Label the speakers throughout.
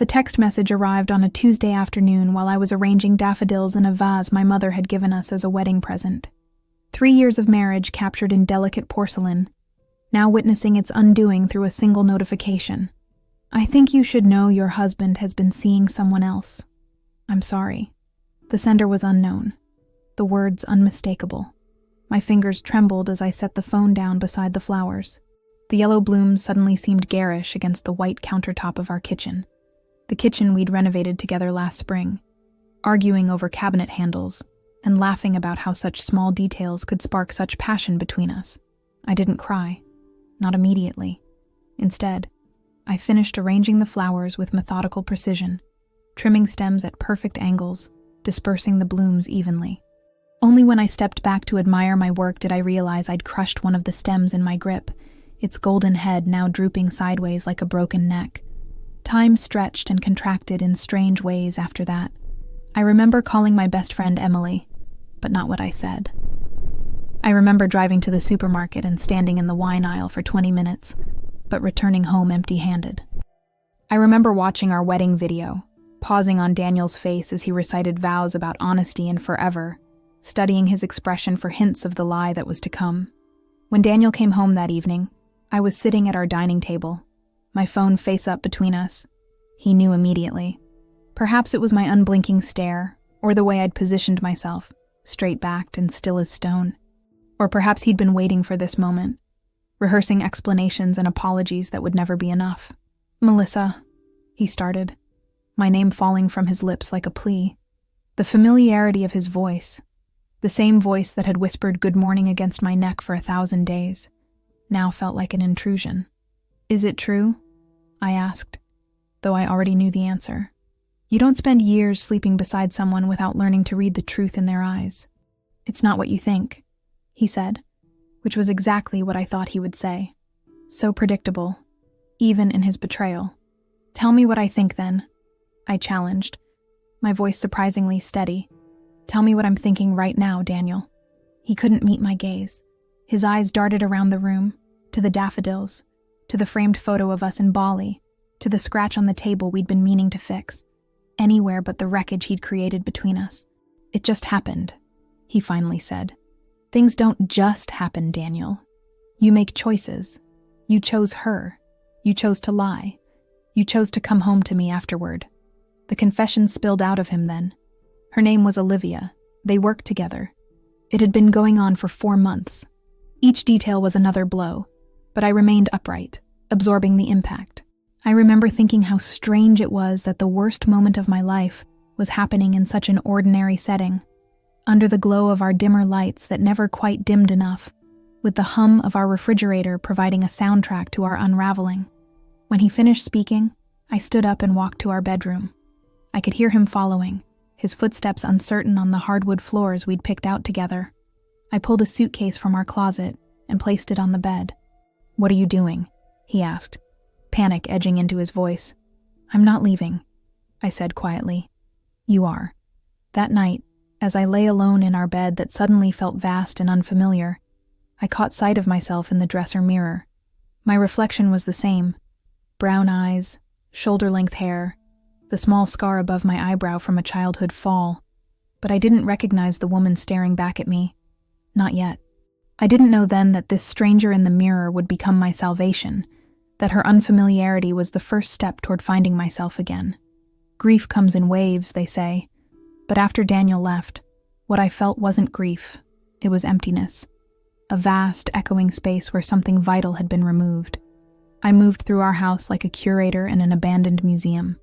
Speaker 1: The text message arrived on a Tuesday afternoon while I was arranging daffodils in a vase my mother had given us as a wedding present. 3 years of marriage captured in delicate porcelain, now witnessing its undoing through a single notification. I think you should know your husband has been seeing someone else. I'm sorry. The sender was unknown. The words unmistakable. My fingers trembled as I set the phone down beside the flowers. The yellow blooms suddenly seemed garish against the white countertop of our kitchen. The kitchen we'd renovated together last spring, arguing over cabinet handles and laughing about how such small details could spark such passion between us. I didn't cry. Not immediately. Instead, I finished arranging the flowers with methodical precision, trimming stems at perfect angles, dispersing the blooms evenly. Only when I stepped back to admire my work did I realize I'd crushed one of the stems in my grip, its golden head now drooping sideways like a broken neck. Time stretched and contracted in strange ways after that. I remember calling my best friend Emily, but not what I said. I remember driving to the supermarket and standing in the wine aisle for 20 minutes, but returning home empty-handed. I remember watching our wedding video, pausing on Daniel's face as he recited vows about honesty and forever, studying his expression for hints of the lie that was to come. When Daniel came home that evening, I was sitting at our dining table, my phone face up between us. He knew immediately. Perhaps it was my unblinking stare, or the way I'd positioned myself, straight-backed and still as stone. Or perhaps he'd been waiting for this moment, rehearsing explanations and apologies that would never be enough. "Melissa," he started, my name falling from his lips like a plea. The familiarity of his voice, the same voice that had whispered good morning against my neck for 1,000 days, now felt like an intrusion. "Is it true?" I asked, though I already knew the answer. You don't spend years sleeping beside someone without learning to read the truth in their eyes. "It's not what you think," he said, which was exactly what I thought he would say. So predictable, even in his betrayal. "Tell me what I think then," I challenged, my voice surprisingly steady. "Tell me what I'm thinking right now, Daniel." He couldn't meet my gaze. His eyes darted around the room, to the daffodils, to the framed photo of us in Bali, to the scratch on the table we'd been meaning to fix. Anywhere but the wreckage he'd created between us. "It just happened," he finally said. "Things don't just happen, Daniel. You make choices. You chose her. You chose to lie. You chose to come home to me afterward." The confession spilled out of him then. Her name was Olivia. They worked together. It had been going on for 4 months. Each detail was another blow, but I remained upright, absorbing the impact. I remember thinking how strange it was that the worst moment of my life was happening in such an ordinary setting, under the glow of our dimmer lights that never quite dimmed enough, with the hum of our refrigerator providing a soundtrack to our unraveling. When he finished speaking, I stood up and walked to our bedroom. I could hear him following, his footsteps uncertain on the hardwood floors we'd picked out together. I pulled a suitcase from our closet and placed it on the bed. "What are you doing?" he asked, panic edging into his voice. "I'm not leaving," I said quietly. "You are." That night, as I lay alone in our bed that suddenly felt vast and unfamiliar, I caught sight of myself in the dresser mirror. My reflection was the same. Brown eyes, shoulder-length hair, the small scar above my eyebrow from a childhood fall. But I didn't recognize the woman staring back at me. Not yet. I didn't know then that this stranger in the mirror would become my salvation, that her unfamiliarity was the first step toward finding myself again. Grief comes in waves, they say. But after Daniel left, what I felt wasn't grief, it was emptiness. A vast, echoing space where something vital had been removed. I moved through our house like a curator in an abandoned museum,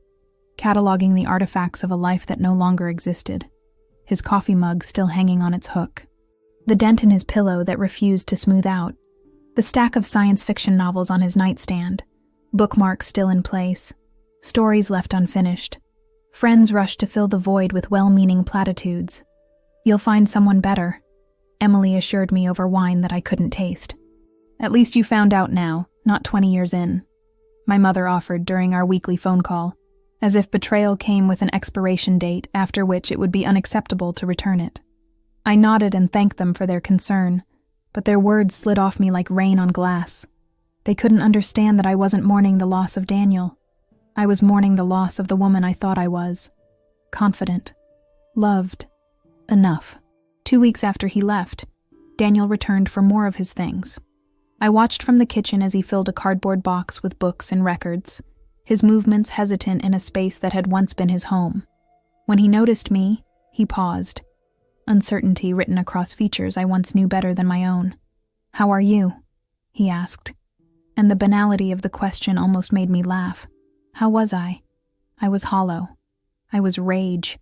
Speaker 1: cataloging the artifacts of a life that no longer existed, his coffee mug still hanging on its hook, the dent in his pillow that refused to smooth out, the stack of science fiction novels on his nightstand, bookmarks still in place, stories left unfinished. Friends rushed to fill the void with well-meaning platitudes. "You'll find someone better," Emily assured me over wine that I couldn't taste. "At least you found out now, not 20 years in," my mother offered during our weekly phone call, as if betrayal came with an expiration date after which it would be unacceptable to return it. I nodded and thanked them for their concern, but their words slid off me like rain on glass. They couldn't understand that I wasn't mourning the loss of Daniel. I was mourning the loss of the woman I thought I was. Confident. Loved. Enough. 2 weeks after he left, Daniel returned for more of his things. I watched from the kitchen as he filled a cardboard box with books and records, his movements hesitant in a space that had once been his home. When he noticed me, he paused, uncertainty written across features I once knew better than my own. "How are you?" he asked, and the banality of the question almost made me laugh. How was I? I was hollow. I was rage.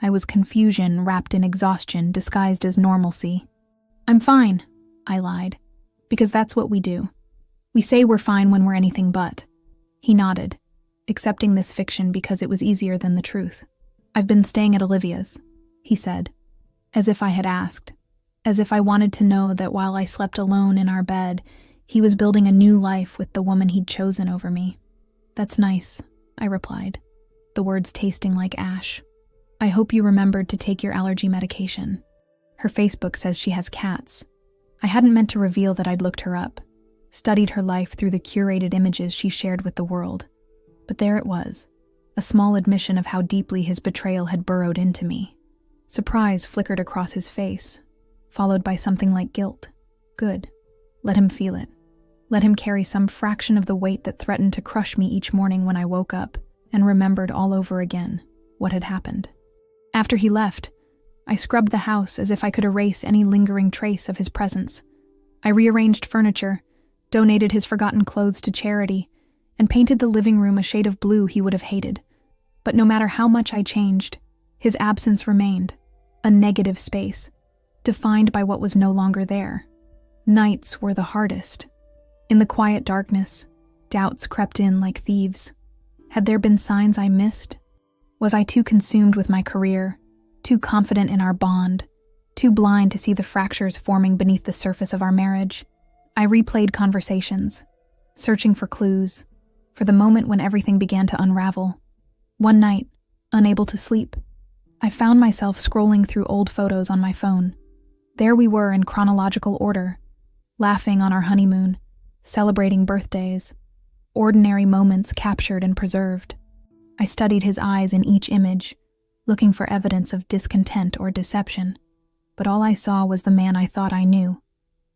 Speaker 1: I was confusion wrapped in exhaustion disguised as normalcy. "I'm fine," I lied, because that's what we do. We say we're fine when we're anything but. He nodded, accepting this fiction because it was easier than the truth. "I've been staying at Olivia's," he said, as if I had asked, as if I wanted to know that while I slept alone in our bed, he was building a new life with the woman he'd chosen over me. "That's nice," I replied, the words tasting like ash. "I hope you remembered to take your allergy medication. Her Facebook says she has cats." I hadn't meant to reveal that I'd looked her up, studied her life through the curated images she shared with the world. But there it was, a small admission of how deeply his betrayal had burrowed into me. Surprise flickered across his face, followed by something like guilt. Good. Let him feel it. Let him carry some fraction of the weight that threatened to crush me each morning when I woke up and remembered all over again what had happened. After he left, I scrubbed the house as if I could erase any lingering trace of his presence. I rearranged furniture, donated his forgotten clothes to charity, and painted the living room a shade of blue he would have hated. But no matter how much I changed, his absence remained, a negative space, defined by what was no longer there. Nights were the hardest. In the quiet darkness, doubts crept in like thieves. Had there been signs I missed? Was I too consumed with my career, too confident in our bond, too blind to see the fractures forming beneath the surface of our marriage? I replayed conversations, searching for clues, for the moment when everything began to unravel. One night, unable to sleep, I found myself scrolling through old photos on my phone. There we were in chronological order, laughing on our honeymoon, celebrating birthdays, ordinary moments captured and preserved. I studied his eyes in each image, looking for evidence of discontent or deception, but all I saw was the man I thought I knew,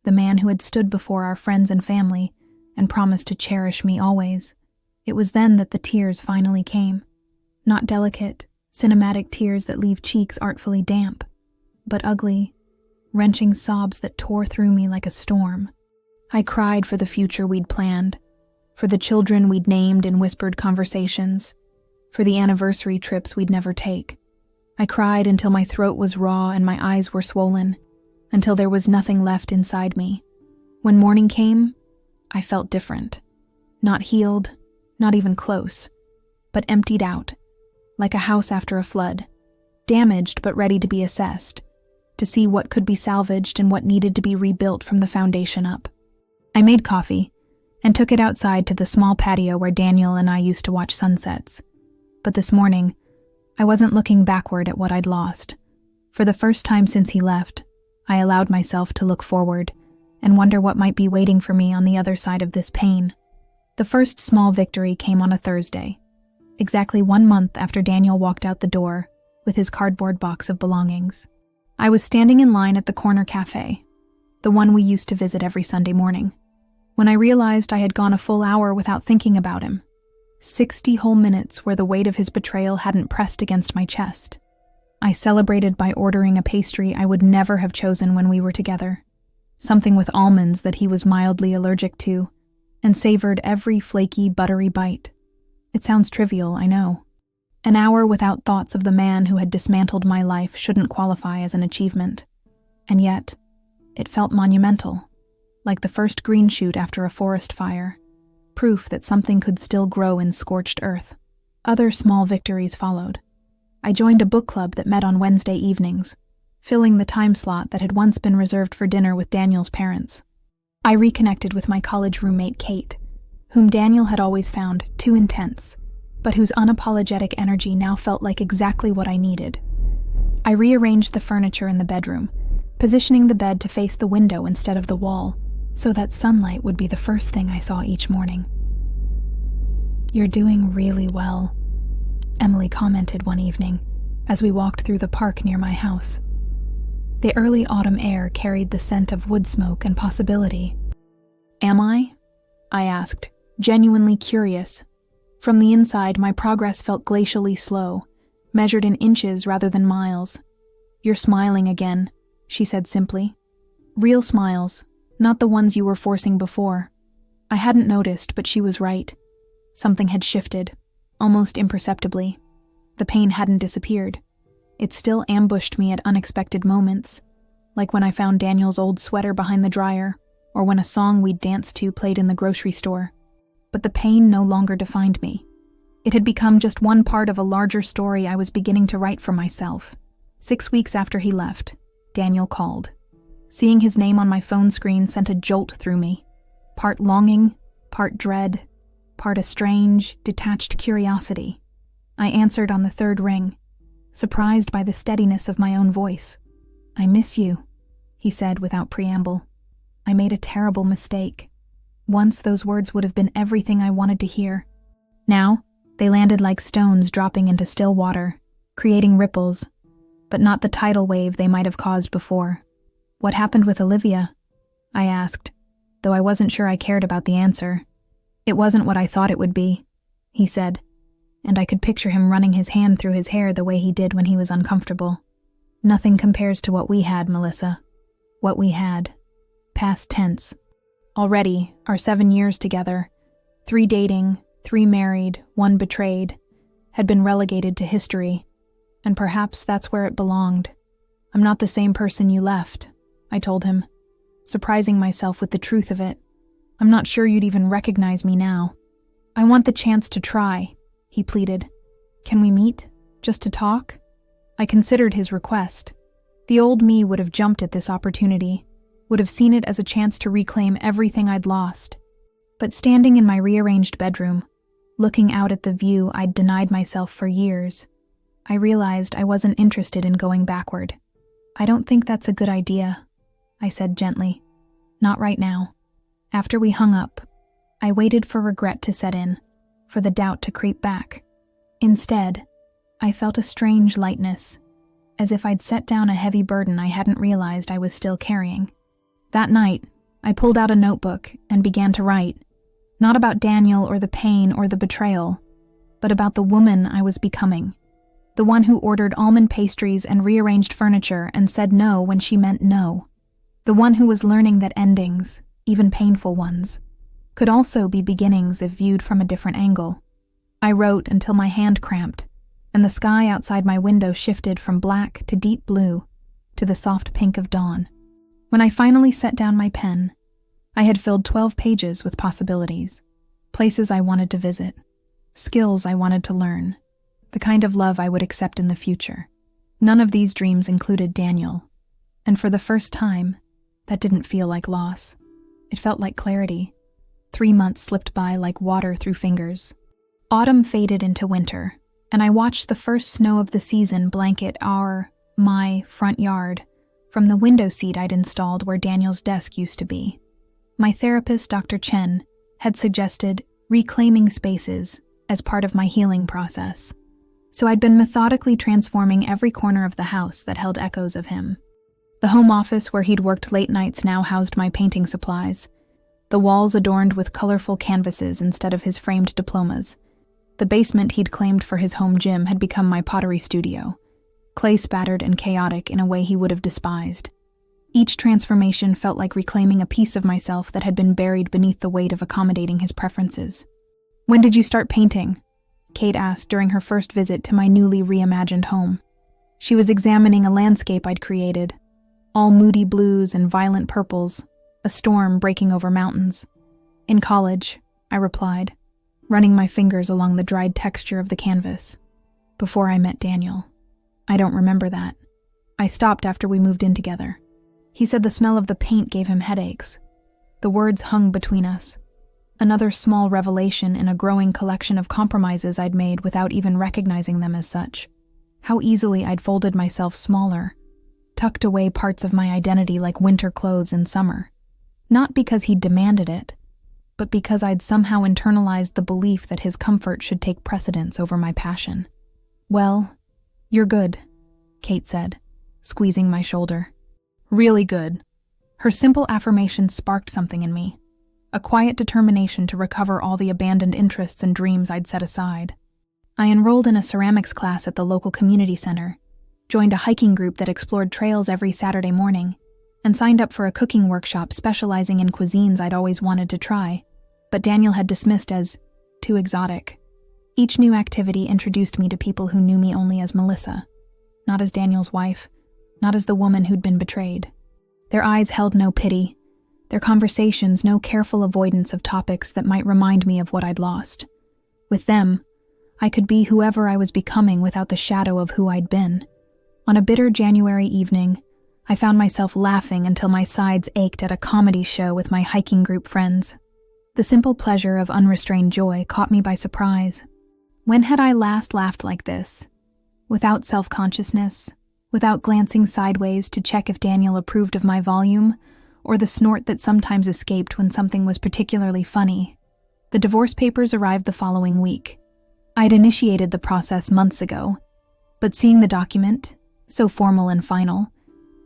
Speaker 1: the man who had stood before our friends and family and promised to cherish me always. It was then that the tears finally came. Not delicate, cinematic tears that leave cheeks artfully damp, but ugly, wrenching sobs that tore through me like a storm. I cried for the future we'd planned, for the children we'd named in whispered conversations, for the anniversary trips we'd never take. I cried until my throat was raw and my eyes were swollen, until there was nothing left inside me. When morning came, I felt different. Not healed, not even close, but emptied out, like a house after a flood, damaged but ready to be assessed, to see what could be salvaged and what needed to be rebuilt from the foundation up. I made coffee and took it outside to the small patio where Daniel and I used to watch sunsets. But this morning, I wasn't looking backward at what I'd lost. For the first time since he left, I allowed myself to look forward and wonder what might be waiting for me on the other side of this pain. The first small victory came on a Thursday, exactly 1 month after Daniel walked out the door with his cardboard box of belongings. I was standing in line at the corner cafe, the one we used to visit every Sunday morning, when I realized I had gone a full hour without thinking about him. 60 whole minutes where the weight of his betrayal hadn't pressed against my chest. I celebrated by ordering a pastry I would never have chosen when we were together, something with almonds that he was mildly allergic to, and savored every flaky, buttery bite. It sounds trivial, I know. An hour without thoughts of the man who had dismantled my life shouldn't qualify as an achievement. And yet, it felt monumental, like the first green shoot after a forest fire, proof that something could still grow in scorched earth. Other small victories followed. I joined a book club that met on Wednesday evenings, filling the time slot that had once been reserved for dinner with Daniel's parents. I reconnected with my college roommate Kate, whom Daniel had always found too intense, but whose unapologetic energy now felt like exactly what I needed. I rearranged the furniture in the bedroom, positioning the bed to face the window instead of the wall, so that sunlight would be the first thing I saw each morning. "You're doing really well," Emily commented one evening as we walked through the park near my house. The early autumn air carried the scent of wood smoke and possibility. "Am I?" I asked, genuinely curious. From the inside, my progress felt glacially slow, measured in inches rather than miles. "You're smiling again," she said simply. "Real smiles, not the ones you were forcing before." I hadn't noticed, but she was right. Something had shifted, almost imperceptibly. The pain hadn't disappeared. It still ambushed me at unexpected moments, like when I found Daniel's old sweater behind the dryer, or when a song we'd danced to played in the grocery store. But the pain no longer defined me. It had become just one part of a larger story I was beginning to write for myself. 6 weeks after he left, Daniel called. Seeing his name on my phone screen sent a jolt through me. Part longing, part dread, part a strange, detached curiosity. I answered on the third ring, surprised by the steadiness of my own voice. "I miss you," he said without preamble. I made a terrible mistake. Once those words would have been everything I wanted to hear. Now, they landed like stones dropping into still water, creating ripples, but not the tidal wave they might have caused before. "What happened with Olivia?" I asked, though I wasn't sure I cared about the answer. "It wasn't what I thought it would be," he said, and I could picture him running his hand through his hair the way he did when he was uncomfortable. "Nothing compares to what we had, Melissa. What we had." Past tense. Already, our 7 years together, 3 dating, 3 married, 1 betrayed, had been relegated to history, and perhaps that's where it belonged. "I'm not the same person you left," I told him, surprising myself with the truth of it. "I'm not sure you'd even recognize me now." "I want the chance to try," he pleaded. "Can we meet? Just to talk?" I considered his request. The old me would have jumped at this opportunity, would have seen it as a chance to reclaim everything I'd lost. But standing in my rearranged bedroom, looking out at the view I'd denied myself for years, I realized I wasn't interested in going backward. "I don't think that's a good idea," I said gently. "Not right now." After we hung up, I waited for regret to set in, for the doubt to creep back. Instead, I felt a strange lightness, as if I'd set down a heavy burden I hadn't realized I was still carrying. That night, I pulled out a notebook and began to write, not about Daniel or the pain or the betrayal, but about the woman I was becoming. The one who ordered almond pastries and rearranged furniture and said no when she meant no. The one who was learning that endings, even painful ones, could also be beginnings if viewed from a different angle. I wrote until my hand cramped, and the sky outside my window shifted from black to deep blue to the soft pink of dawn. When I finally set down my pen, I had filled 12 pages with possibilities, places I wanted to visit, skills I wanted to learn, the kind of love I would accept in the future. None of these dreams included Daniel, and for the first time, that didn't feel like loss. It felt like clarity. 3 months slipped by like water through fingers. Autumn faded into winter, and I watched the first snow of the season blanket my front yard from the window seat I'd installed where Daniel's desk used to be. My therapist, Dr. Chen, had suggested reclaiming spaces as part of my healing process, so I'd been methodically transforming every corner of the house that held echoes of him. The home office where he'd worked late nights now housed my painting supplies, the walls adorned with colorful canvases instead of his framed diplomas. The basement he'd claimed for his home gym had become my pottery studio, clay spattered and chaotic in a way he would have despised. Each transformation felt like reclaiming a piece of myself that had been buried beneath the weight of accommodating his preferences. "When did you start painting?" Kate asked during her first visit to my newly reimagined home. She was examining a landscape I'd created, all moody blues and violent purples, a storm breaking over mountains. "In college," I replied, running my fingers along the dried texture of the canvas. "Before I met Daniel." "I don't remember that. I stopped after we moved in together." He said the smell of the paint gave him headaches. The words hung between us. Another small revelation in a growing collection of compromises I'd made without even recognizing them as such. How easily I'd folded myself smaller, tucked away parts of my identity like winter clothes in summer. Not because he'd demanded it, but because I'd somehow internalized the belief that his comfort should take precedence over my passion. "Well, you're good," Kate said, squeezing my shoulder. "Really good." Her simple affirmation sparked something in me, a quiet determination to recover all the abandoned interests and dreams I'd set aside. I enrolled in a ceramics class at the local community center, joined a hiking group that explored trails every Saturday morning, and signed up for a cooking workshop specializing in cuisines I'd always wanted to try, but Daniel had dismissed as too exotic. Each new activity introduced me to people who knew me only as Melissa, not as Daniel's wife, not as the woman who'd been betrayed. Their eyes held no pity, their conversations no careful avoidance of topics that might remind me of what I'd lost. With them, I could be whoever I was becoming without the shadow of who I'd been. On a bitter January evening, I found myself laughing until my sides ached at a comedy show with my hiking group friends. The simple pleasure of unrestrained joy caught me by surprise. When had I last laughed like this? Without self-consciousness, without glancing sideways to check if Daniel approved of my volume, or the snort that sometimes escaped when something was particularly funny. The divorce papers arrived the following week. I'd initiated the process months ago, but seeing the document, so formal and final,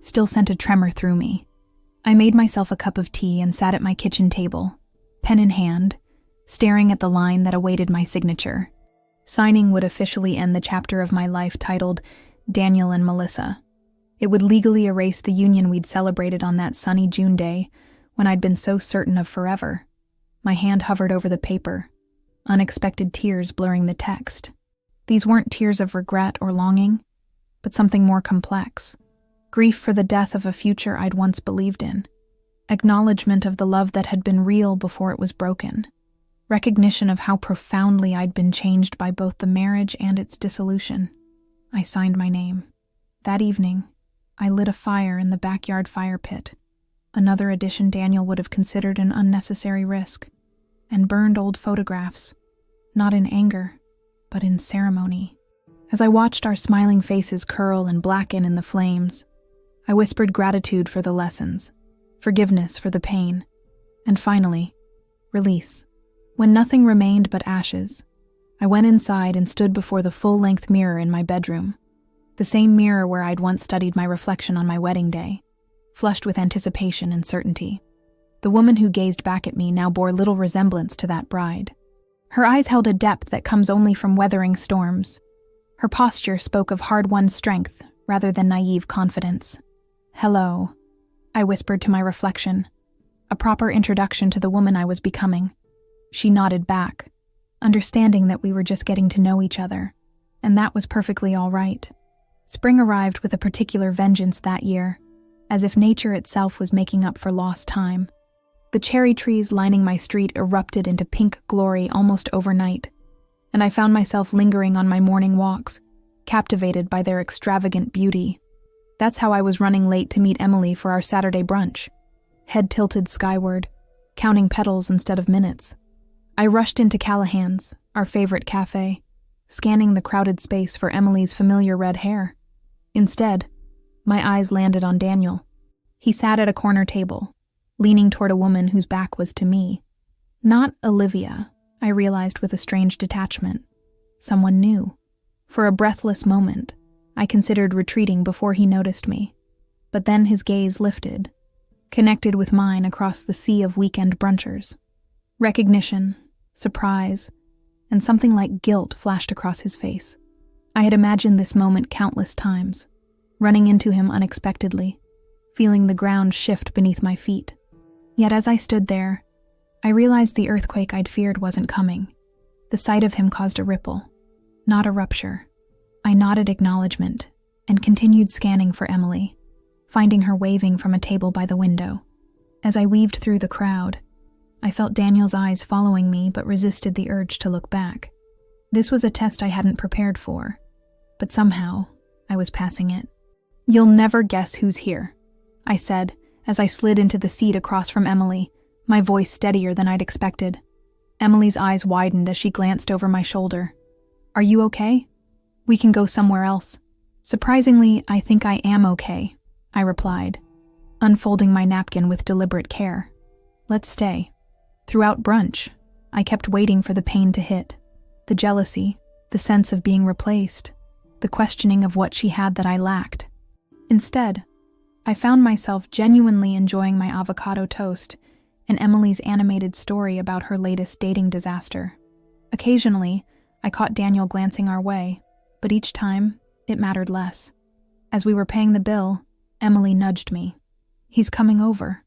Speaker 1: still sent a tremor through me. I made myself a cup of tea and sat at my kitchen table, pen in hand, staring at the line that awaited my signature. Signing would officially end the chapter of my life titled Daniel and Melissa. It would legally erase the union we'd celebrated on that sunny June day when I'd been so certain of forever. My hand hovered over the paper, unexpected tears blurring the text. These weren't tears of regret or longing, but something more complex. Grief for the death of a future I'd once believed in. Acknowledgement of the love that had been real before it was broken. Recognition of how profoundly I'd been changed by both the marriage and its dissolution. I signed my name. That evening, I lit a fire in the backyard fire pit, another addition Daniel would have considered an unnecessary risk, and burned old photographs, not in anger, but in ceremony. As I watched our smiling faces curl and blacken in the flames, I whispered gratitude for the lessons, forgiveness for the pain, and finally, release. When nothing remained but ashes, I went inside and stood before the full-length mirror in my bedroom, the same mirror where I'd once studied my reflection on my wedding day, flushed with anticipation and certainty. The woman who gazed back at me now bore little resemblance to that bride. Her eyes held a depth that comes only from weathering storms. Her posture spoke of hard-won strength rather than naive confidence. "Hello," I whispered to my reflection, a proper introduction to the woman I was becoming. She nodded back, understanding that we were just getting to know each other, and that was perfectly all right. Spring arrived with a particular vengeance that year, as if nature itself was making up for lost time. The cherry trees lining my street erupted into pink glory almost overnight, and I found myself lingering on my morning walks, captivated by their extravagant beauty. That's how I was running late to meet Emily for our Saturday brunch, head tilted skyward, counting petals instead of minutes. I rushed into Callahan's, our favorite cafe, scanning the crowded space for Emily's familiar red hair. Instead, my eyes landed on Daniel. He sat at a corner table, leaning toward a woman whose back was to me. Not Olivia, I realized with a strange detachment. Someone new. For a breathless moment, I considered retreating before he noticed me. But then his gaze lifted, connected with mine across the sea of weekend brunchers. Recognition, surprise, and something like guilt flashed across his face. I had imagined this moment countless times, running into him unexpectedly, feeling the ground shift beneath my feet. Yet as I stood there, I realized the earthquake I'd feared wasn't coming. The sight of him caused a ripple, not a rupture. I nodded acknowledgement and continued scanning for Emily, finding her waving from a table by the window. As I weaved through the crowd, I felt Daniel's eyes following me but resisted the urge to look back. This was a test I hadn't prepared for, but somehow I was passing it. "You'll never guess who's here," I said as I slid into the seat across from Emily, my voice steadier than I'd expected. Emily's eyes widened as she glanced over my shoulder. "Are you okay? We can go somewhere else." "Surprisingly, I think I am okay," I replied, unfolding my napkin with deliberate care. "Let's stay." Throughout brunch, I kept waiting for the pain to hit. The jealousy, the sense of being replaced, the questioning of what she had that I lacked. Instead, I found myself genuinely enjoying my avocado toast and Emily's animated story about her latest dating disaster. Occasionally, I caught Daniel glancing our way, but each time, it mattered less. As we were paying the bill, Emily nudged me. "He's coming over,"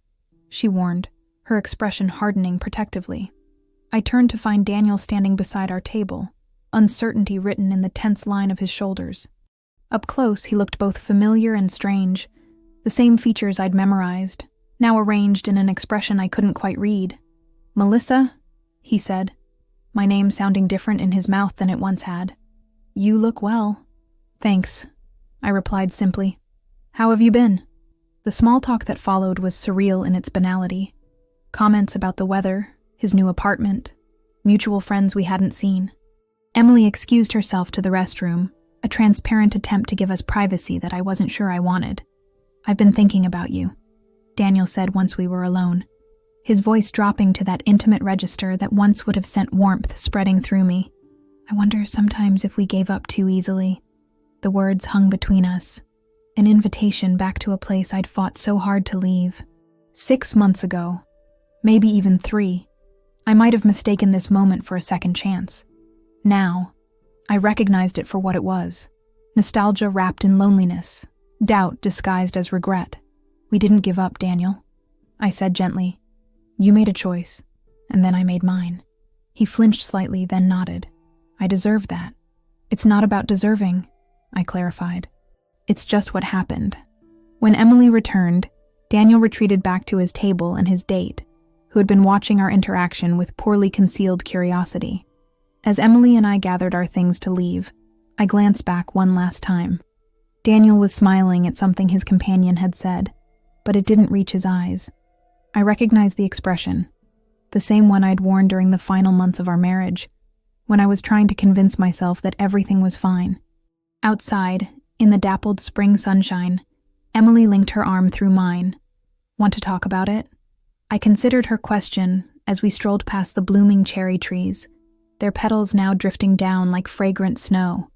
Speaker 1: she warned, her expression hardening protectively. I turned to find Daniel standing beside our table, uncertainty written in the tense line of his shoulders. Up close, he looked both familiar and strange, the same features I'd memorized, now arranged in an expression I couldn't quite read. "Melissa?" he said, my name sounding different in his mouth than it once had. "You look well." "Thanks," I replied simply. "How have you been?" The small talk that followed was surreal in its banality. Comments about the weather, his new apartment, mutual friends we hadn't seen. Emily excused herself to the restroom, a transparent attempt to give us privacy that I wasn't sure I wanted. "I've been thinking about you," Daniel said once we were alone, his voice dropping to that intimate register that once would have sent warmth spreading through me. "I wonder sometimes if we gave up too easily." The words hung between us, an invitation back to a place I'd fought so hard to leave. 6 months ago, maybe even 3, I might have mistaken this moment for a second chance. Now, I recognized it for what it was. Nostalgia wrapped in loneliness, doubt disguised as regret. "We didn't give up, Daniel," I said gently. "You made a choice, and then I made mine." He flinched slightly, then nodded. "I deserve that." "It's not about deserving," I clarified. "It's just what happened." When Emily returned, Daniel retreated back to his table and his date, who had been watching our interaction with poorly concealed curiosity. As Emily and I gathered our things to leave, I glanced back one last time. Daniel was smiling at something his companion had said, but it didn't reach his eyes. I recognized the expression, the same one I'd worn during the final months of our marriage, when I was trying to convince myself that everything was fine. Outside, in the dappled spring sunshine, Emily linked her arm through mine. "Want to talk about it?" I considered her question as we strolled past the blooming cherry trees, their petals now drifting down like fragrant snow.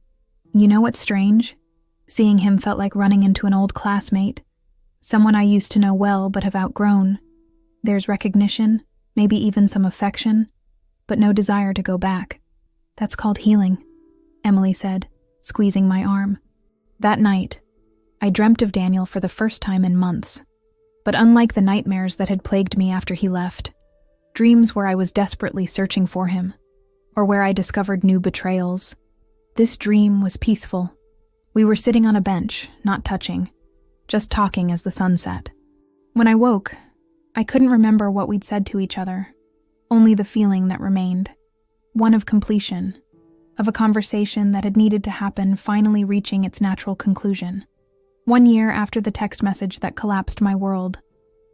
Speaker 1: "You know what's strange? Seeing him felt like running into an old classmate, someone I used to know well but have outgrown. There's recognition, maybe even some affection, but no desire to go back. That's called healing," Emily said, squeezing my arm. That night, I dreamt of Daniel for the first time in months. But unlike the nightmares that had plagued me after he left, dreams where I was desperately searching for him, or where I discovered new betrayals, this dream was peaceful. We were sitting on a bench, not touching, just talking as the sun set. When I woke, I couldn't remember what we'd said to each other, only the feeling that remained. One of completion, of a conversation that had needed to happen finally reaching its natural conclusion. 1 year after the text message that collapsed my world,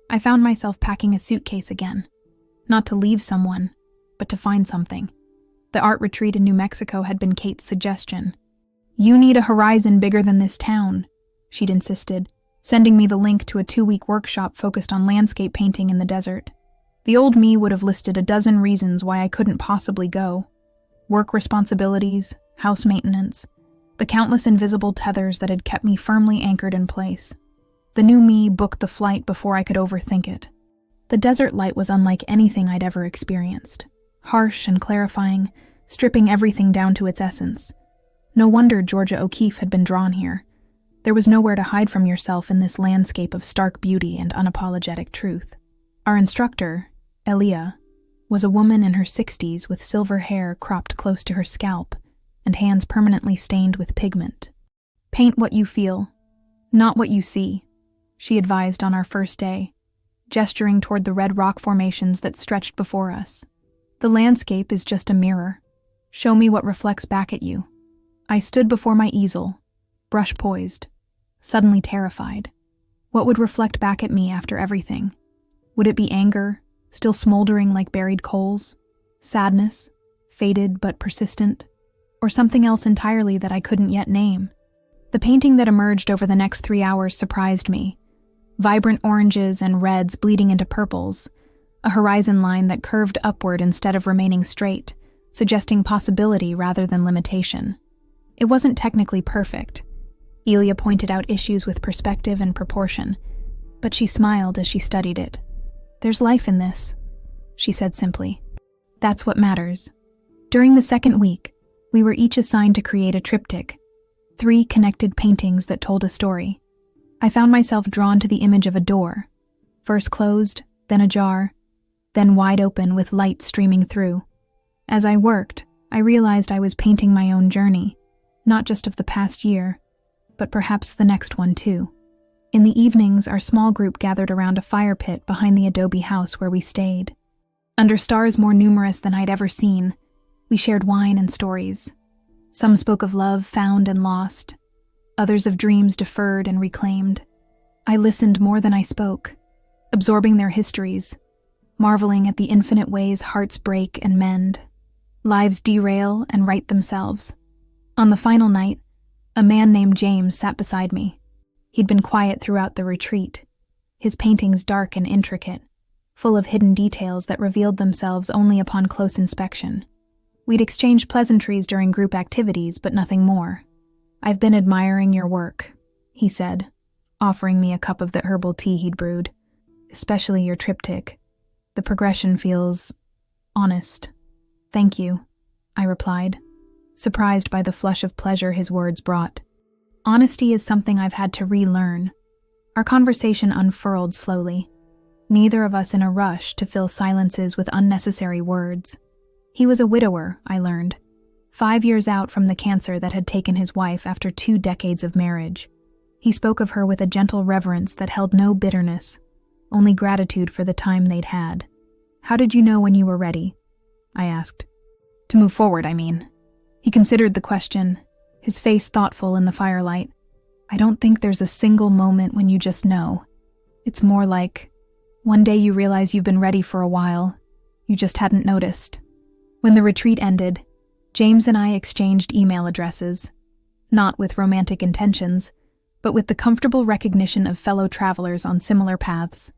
Speaker 1: I found myself packing a suitcase again. Not to leave someone, but to find something. The art retreat in New Mexico had been Kate's suggestion. "You need a horizon bigger than this town," she'd insisted, sending me the link to a 2-week workshop focused on landscape painting in the desert. The old me would have listed a dozen reasons why I couldn't possibly go. Work responsibilities, house maintenance, the countless invisible tethers that had kept me firmly anchored in place. The new me booked the flight before I could overthink it. The desert light was unlike anything I'd ever experienced. Harsh and clarifying, stripping everything down to its essence. No wonder Georgia O'Keeffe had been drawn here. There was nowhere to hide from yourself in this landscape of stark beauty and unapologetic truth. Our instructor, Elia, was a woman in her 60s with silver hair cropped close to her scalp and hands permanently stained with pigment. "Paint what you feel, not what you see," she advised on our first day, gesturing toward the red rock formations that stretched before us. "The landscape is just a mirror. Show me what reflects back at you." I stood before my easel, brush poised, suddenly terrified. What would reflect back at me after everything? Would it be anger, still smoldering like buried coals? Sadness, faded but persistent? Or something else entirely that I couldn't yet name? The painting that emerged over the next 3 hours surprised me. Vibrant oranges and reds bleeding into purples, a horizon line that curved upward instead of remaining straight, suggesting possibility rather than limitation. It wasn't technically perfect. Elia pointed out issues with perspective and proportion, but she smiled as she studied it. "There's life in this," she said simply. "That's what matters." During the second week, we were each assigned to create a triptych, 3 connected paintings that told a story. I found myself drawn to the image of a door, first closed, then ajar, then wide open with light streaming through. As I worked, I realized I was painting my own journey, not just of the past year, but perhaps the next one too. In the evenings, our small group gathered around a fire pit behind the adobe house where we stayed. Under stars more numerous than I'd ever seen, we shared wine and stories. Some spoke of love found and lost, others of dreams deferred and reclaimed. I listened more than I spoke, absorbing their histories, marveling at the infinite ways hearts break and mend, lives derail and right themselves. On the final night, a man named James sat beside me. He'd been quiet throughout the retreat, his paintings dark and intricate, full of hidden details that revealed themselves only upon close inspection. We'd exchanged pleasantries during group activities, but nothing more. "I've been admiring your work," he said, offering me a cup of the herbal tea he'd brewed. "Especially your triptych. The progression feels honest." "Thank you," I replied, surprised by the flush of pleasure his words brought. Honesty is something I've had to relearn. Our conversation unfurled slowly, neither of us in a rush to fill silences with unnecessary words. He was a widower, I learned, 5 years out from the cancer that had taken his wife after 2 decades of marriage. He spoke of her with a gentle reverence that held no bitterness, only gratitude for the time they'd had. "How did you know when you were ready?" I asked. "To move forward, I mean." He considered the question, his face thoughtful in the firelight. "I don't think there's a single moment when you just know. It's more like, one day you realize you've been ready for a while. You just hadn't noticed." When the retreat ended, James and I exchanged email addresses, not with romantic intentions, but with the comfortable recognition of fellow travelers on similar paths.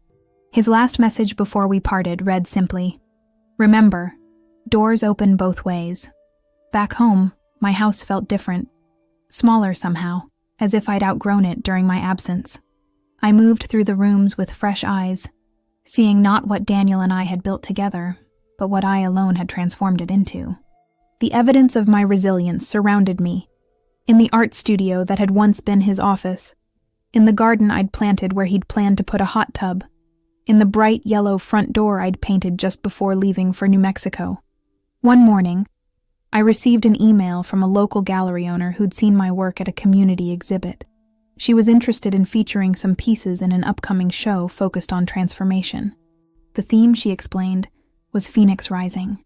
Speaker 1: His last message before we parted read simply, "Remember, doors open both ways." Back home, my house felt different, smaller somehow, as if I'd outgrown it during my absence. I moved through the rooms with fresh eyes, seeing not what Daniel and I had built together, but what I alone had transformed it into. The evidence of my resilience surrounded me, in the art studio that had once been his office, in the garden I'd planted where he'd planned to put a hot tub, in the bright yellow front door I'd painted just before leaving for New Mexico. One morning, I received an email from a local gallery owner who'd seen my work at a community exhibit. She was interested in featuring some pieces in an upcoming show focused on transformation. The theme, she explained, was Phoenix Rising,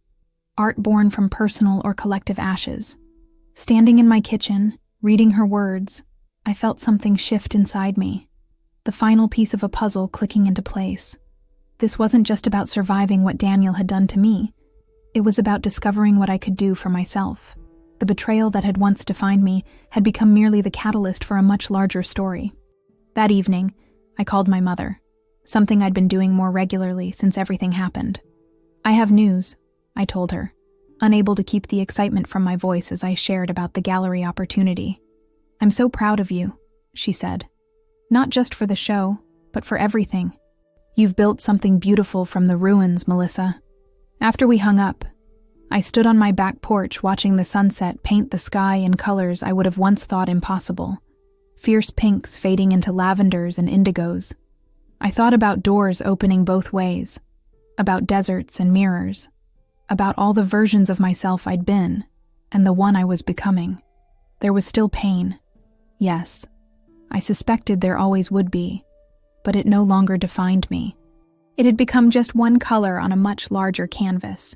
Speaker 1: art born from personal or collective ashes. Standing in my kitchen, reading her words, I felt something shift inside me, the final piece of a puzzle clicking into place. This wasn't just about surviving what Daniel had done to me. It was about discovering what I could do for myself. The betrayal that had once defined me had become merely the catalyst for a much larger story. That evening, I called my mother, something I'd been doing more regularly since everything happened. "I have news," I told her, unable to keep the excitement from my voice as I shared about the gallery opportunity. "I'm so proud of you," she said. "Not just for the show, but for everything. You've built something beautiful from the ruins, Melissa." After we hung up, I stood on my back porch watching the sunset paint the sky in colors I would have once thought impossible, fierce pinks fading into lavenders and indigos. I thought about doors opening both ways, about deserts and mirrors, about all the versions of myself I'd been, and the one I was becoming. There was still pain. Yes, I suspected there always would be, but it no longer defined me. It had become just one color on a much larger canvas.